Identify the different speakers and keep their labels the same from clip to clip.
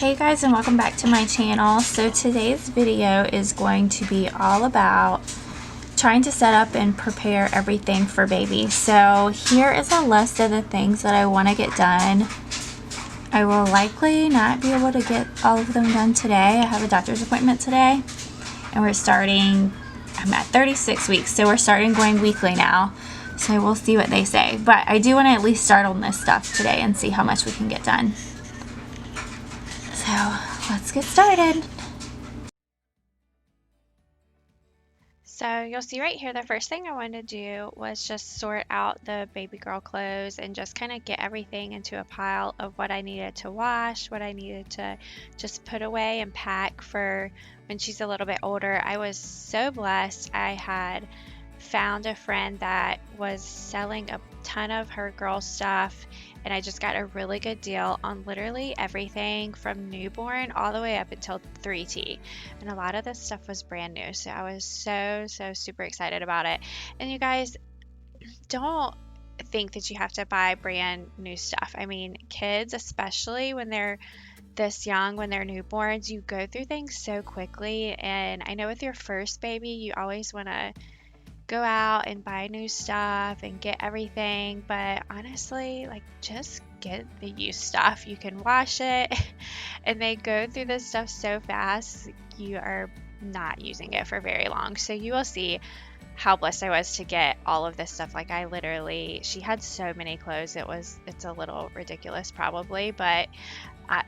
Speaker 1: Hey guys, and welcome back to my channel. So today's video is going to be all about trying to set up and prepare everything for baby. So here is a list of the things that I want to get done. I will likely not be able to get all of them done today. I have a doctor's appointment today and I'm at 36 weeks, so we're starting going weekly now. So we'll see what they say. But I do want to at least start on this stuff today and see how much we can get done. So let's get started.
Speaker 2: So you'll see right here, the first thing I wanted to do was just sort out the baby girl clothes and just kind of get everything into a pile of what I needed to wash, what I needed to just put away and pack for when she's a little bit older. I was so blessed. I had found a friend that was selling a ton of her girl stuff, and I just got a really good deal on literally everything from newborn all the way up until 3T, and a lot of this stuff was brand new, so I was so super excited about it. And you guys, don't think that you have to buy brand new stuff. I mean, kids, especially when they're this young, when they're newborns, you go through things so quickly. And I know with your first baby, you always want to go out and buy new stuff and get everything, but honestly, like, just get the used stuff. You can wash it and they go through this stuff so fast, you are not using it for very long. So you will see how blessed I was to get all of this stuff. Like, she had so many clothes, it's a little ridiculous probably, but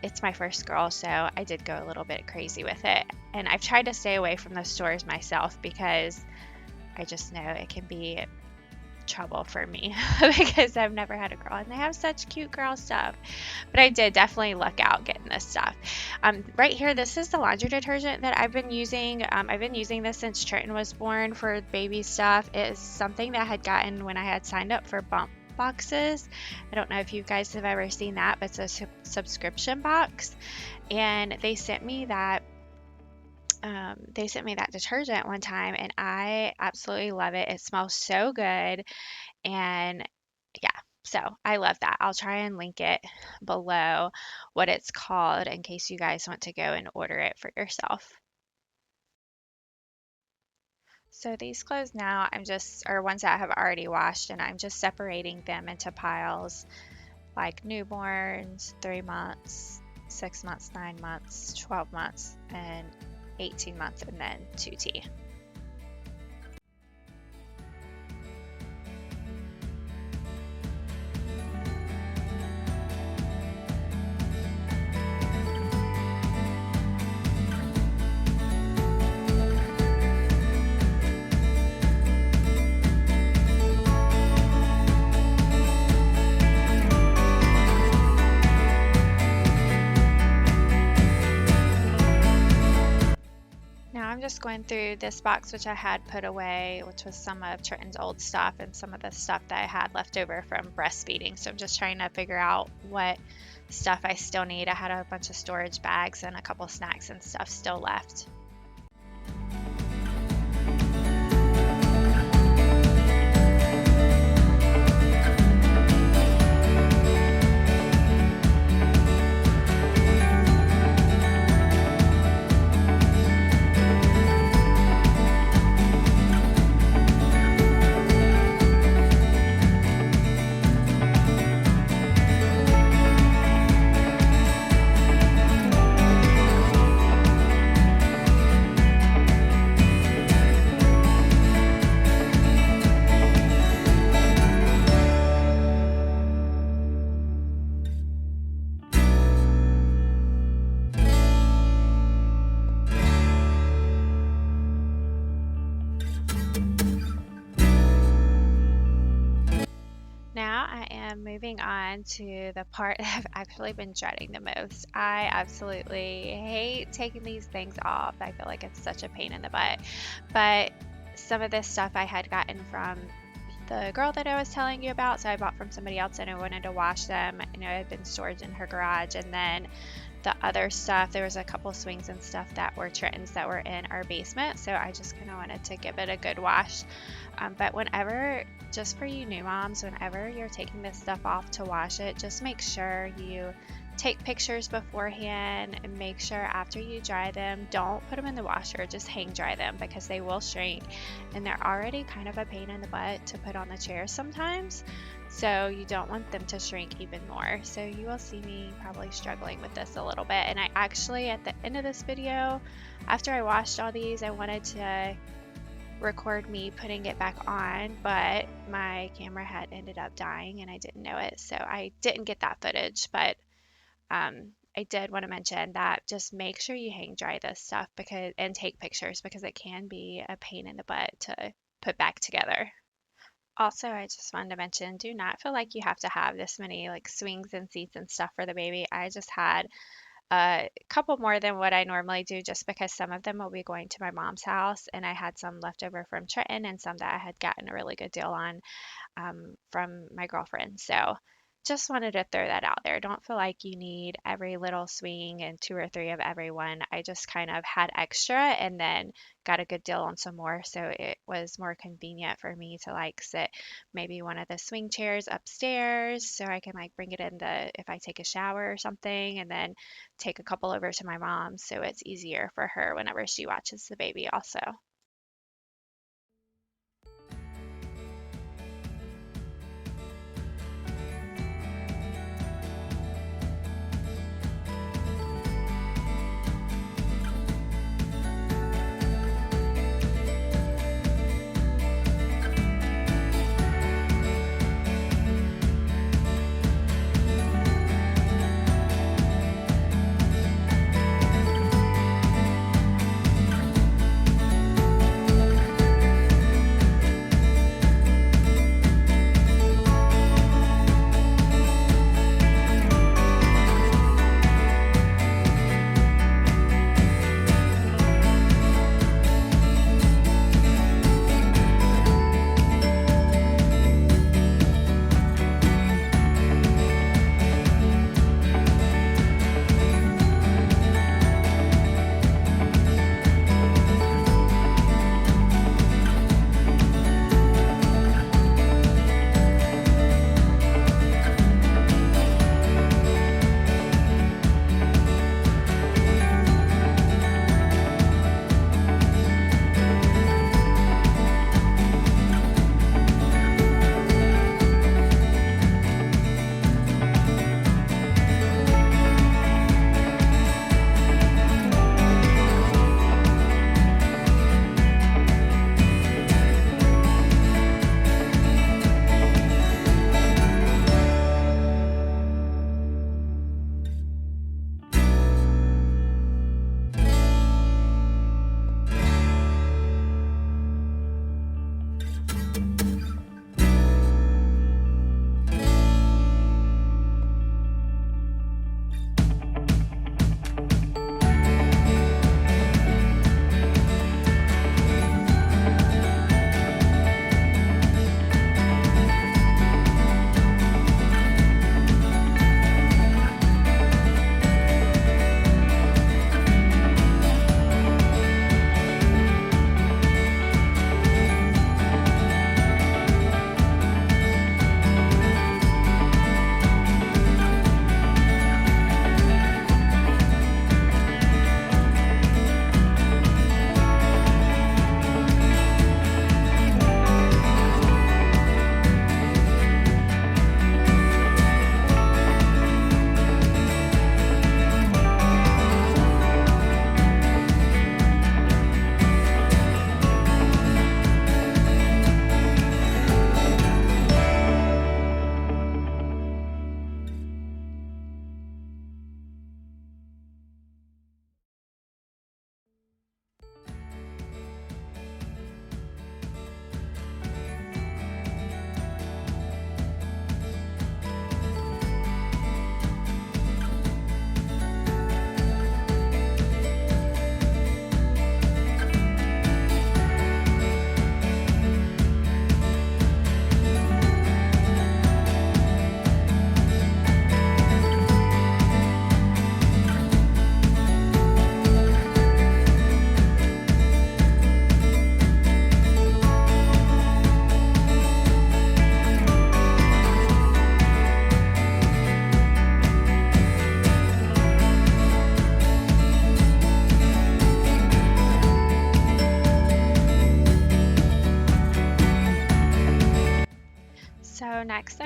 Speaker 2: it's my first girl, so I did go a little bit crazy with it. And I've tried to stay away from the stores myself because I just know it can be trouble for me because I've never had a girl and they have such cute girl stuff. But I did definitely luck out getting this stuff. Right here, this is the laundry detergent that I've been using. I've been using this since Trenton was born for baby stuff. It is something that I had gotten when I had signed up for bump boxes. I don't know if you guys have ever seen that, but it's a subscription box, and they sent me that detergent one time, and I absolutely love it. It smells so good, and yeah, so I love that. I'll try and link it below what it's called in case you guys want to go and order it for yourself. So these clothes now are ones that I have already washed, and I'm just separating them into piles like newborns, 3 months, 6 months, 9 months, 12 months, and 18 months, and then 2T. I'm just going through this box which I had put away, which was some of Trenton's old stuff and some of the stuff that I had left over from breastfeeding. So I'm just trying to figure out what stuff I still need. I had a bunch of storage bags and a couple snacks and stuff still left. Now I am moving on to the part that I've actually been dreading the most. I absolutely hate taking these things off. I feel like it's such a pain in the butt. But some of this stuff I had gotten from the girl that I was telling you about. So I bought from somebody else and I wanted to wash them. You know, it had been stored in her garage. And then the other stuff, there was a couple swings and stuff that were Trenton's that were in our basement, so I just kind of wanted to give it a good wash. But whenever, just for you new moms, whenever you're taking this stuff off to wash it, just make sure you Take pictures beforehand and make sure after you dry them, don't put them in the washer, just hang dry them because they will shrink and they're already kind of a pain in the butt to put on the chair sometimes. So you don't want them to shrink even more. So you will see me probably struggling with this a little bit. And I actually, at the end of this video, after I washed all these, I wanted to record me putting it back on, but my camera had ended up dying and I didn't know it. So I didn't get that footage, but I did want to mention that just make sure you hang dry this stuff because and take pictures because it can be a pain in the butt to put back together. Also, I just wanted to mention, do not feel like you have to have this many like swings and seats and stuff for the baby. I just had a couple more than what I normally do just because some of them will be going to my mom's house and I had some left over from Trenton and some that I had gotten a really good deal on from my girlfriend. So just wanted to throw that out there. Don't feel like you need every little swing and two or three of every one. I just kind of had extra and then got a good deal on some more. So it was more convenient for me to like sit maybe one of the swing chairs upstairs so I can like bring it in the if I take a shower or something and then take a couple over to my mom so it's easier for her whenever she watches the baby also.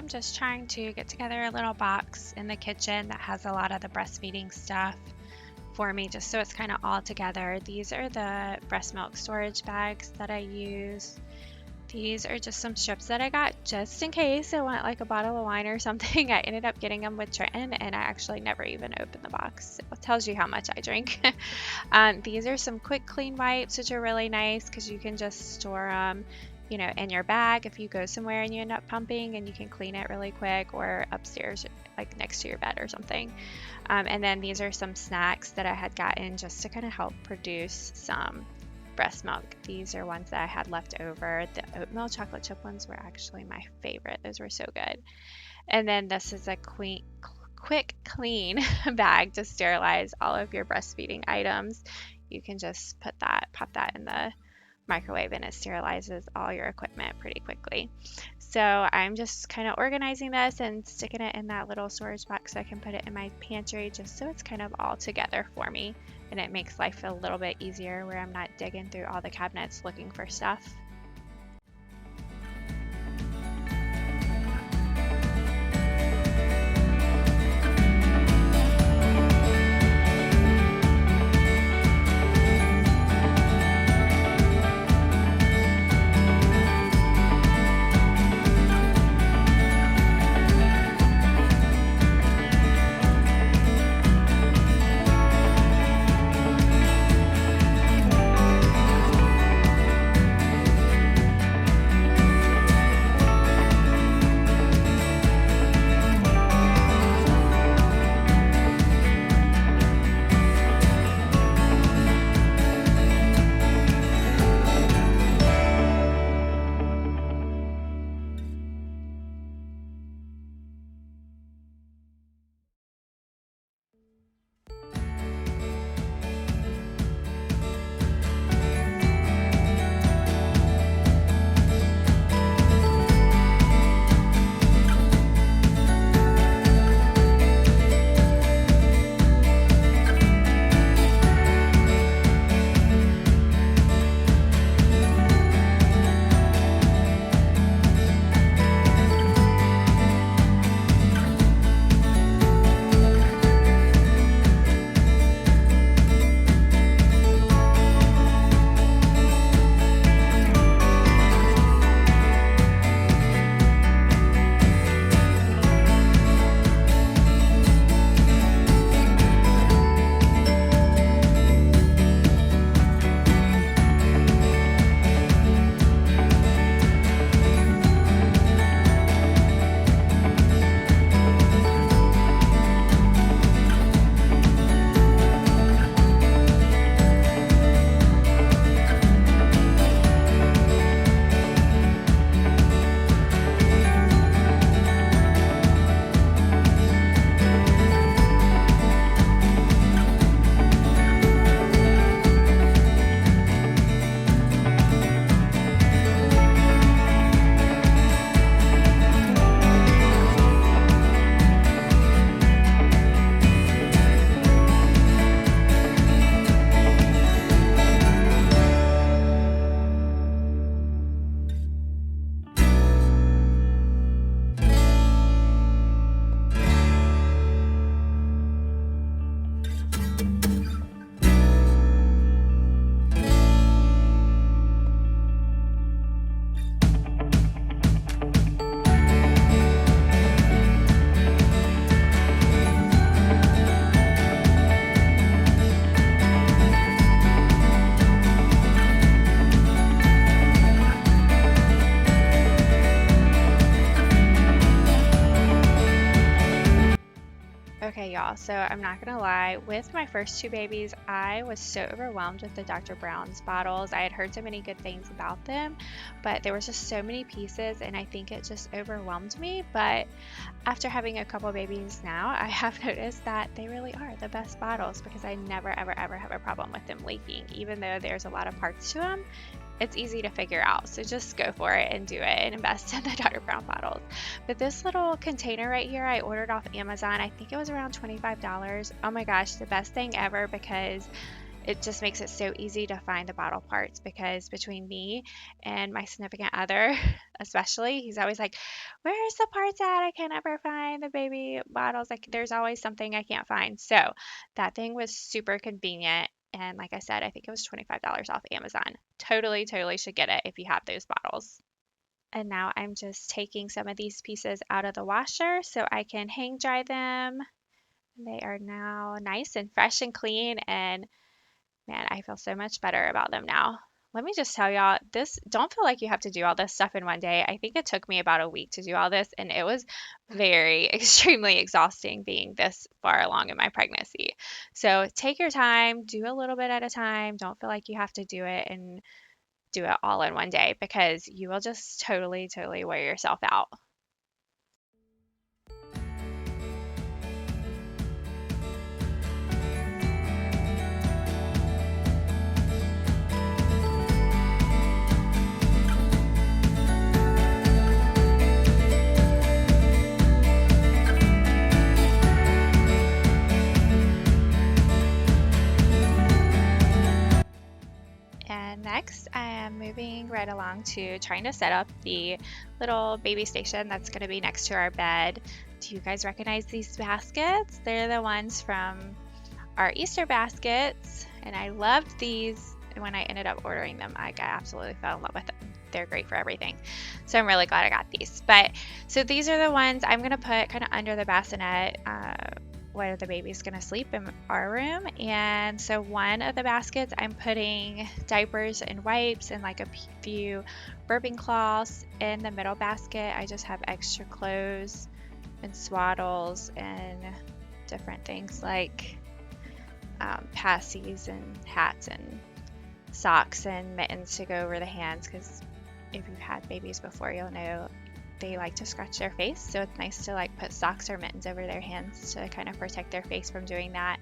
Speaker 2: I'm just trying to get together a little box in the kitchen that has a lot of the breastfeeding stuff for me, just so it's kind of all together. These are the breast milk storage bags that I use. These are just some strips that I got just in case I want like a bottle of wine or something. I ended up getting them with Trenton, and I actually never even opened the box. It tells you how much I drink. These are some quick clean wipes, which are really nice because you can just store them, you know, in your bag if you go somewhere and you end up pumping, and you can clean it really quick, or upstairs like next to your bed or something. And then these are some snacks that I had gotten just to kind of help produce some breast milk. These are ones that I had left over. The oatmeal chocolate chip ones were actually my favorite. Those were so good. And then this is a quick clean bag to sterilize all of your breastfeeding items. You can just pop that in the microwave, and it sterilizes all your equipment pretty quickly. So I'm just kind of organizing this and sticking it in that little storage box so I can put it in my pantry, just so it's kind of all together for me, and it makes life a little bit easier where I'm not digging through all the cabinets looking for stuff. Okay, y'all, so I'm not gonna lie, with my first two babies, I was so overwhelmed with the Dr. Brown's bottles. I had heard so many good things about them, but there was just so many pieces, and I think it just overwhelmed me. But after having a couple babies now, I have noticed that they really are the best bottles, because I never, ever, ever have a problem with them leaking. Even though there's a lot of parts to them, it's easy to figure out. So just go for it and do it and invest in the Dr. Brown bottles. But this little container right here, I ordered off Amazon. I think it was around $25. Oh my gosh, the best thing ever, because it just makes it so easy to find the bottle parts, because between me and my significant other, especially, he's always like, "Where's the parts at? I can never find the baby bottles. Like, there's always something I can't find." So that thing was super convenient. And like I said, I think it was $25 off Amazon. Totally, totally should get it if you have those bottles. And now I'm just taking some of these pieces out of the washer so I can hang dry them. They are now nice and fresh and clean, and man, I feel so much better about them now. Let me just tell y'all, this don't feel like you have to do all this stuff in one day. I think it took me about a week to do all this, and it was very extremely exhausting being this far along in my pregnancy. So take your time, do a little bit at a time. Don't feel like you have to do it and do it all in one day, because you will just totally, totally wear yourself out. And next, I am moving right along to trying to set up the little baby station that's going to be next to our bed. Do you guys recognize these baskets? They're the ones from our Easter baskets, and I loved these. And when I ended up ordering them, I absolutely fell in love with them. They're great for everything. So I'm really glad I got these. So these are the ones I'm going to put kind of under the bassinet where the baby's going to sleep in our room. And so one of the baskets, I'm putting diapers and wipes and like a few burping cloths. In the middle basket, I just have extra clothes and swaddles and different things like passies and hats and socks and mittens to go over the hands, because if you've had babies before, you'll know they like to scratch their face, so it's nice to like put socks or mittens over their hands to kind of protect their face from doing that.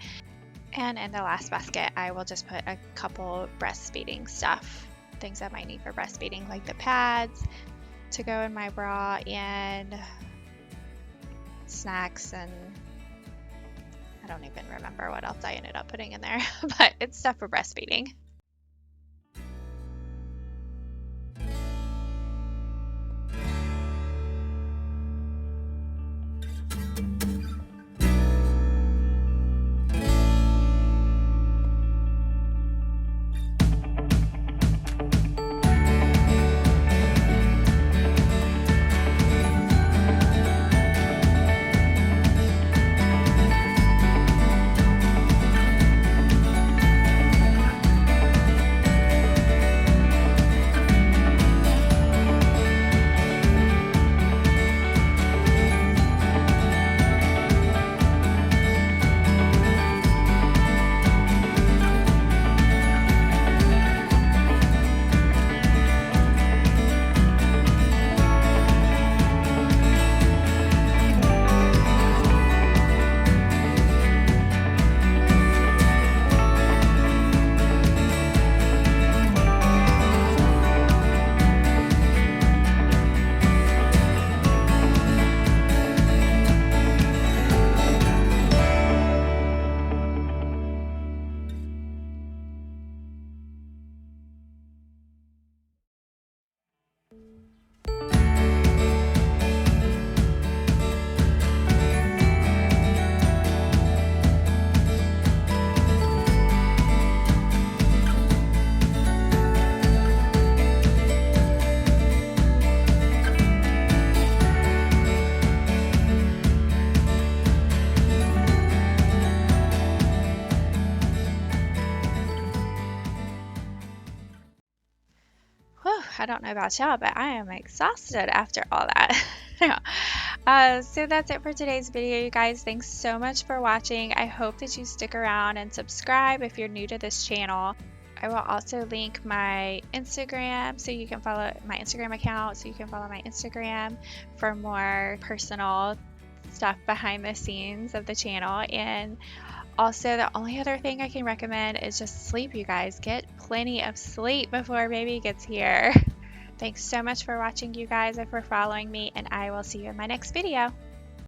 Speaker 2: And in the last basket, I will just put a couple breastfeeding stuff, things I might need for breastfeeding, like the pads to go in my bra and snacks, and I don't even remember what else I ended up putting in there, but it's stuff for breastfeeding. I don't know about y'all, but I am exhausted after all that. So that's it for today's video, you guys. Thanks so much for watching. I hope that you stick around and subscribe if you're new to this channel. I will also link my Instagram so you can follow my Instagram account, so you can follow my Instagram for more personal stuff behind the scenes of the channel. And also, the only other thing I can recommend is just sleep, you guys. Get plenty of sleep before baby gets here. Thanks so much for watching, you guys, and for following me, and I will see you in my next video.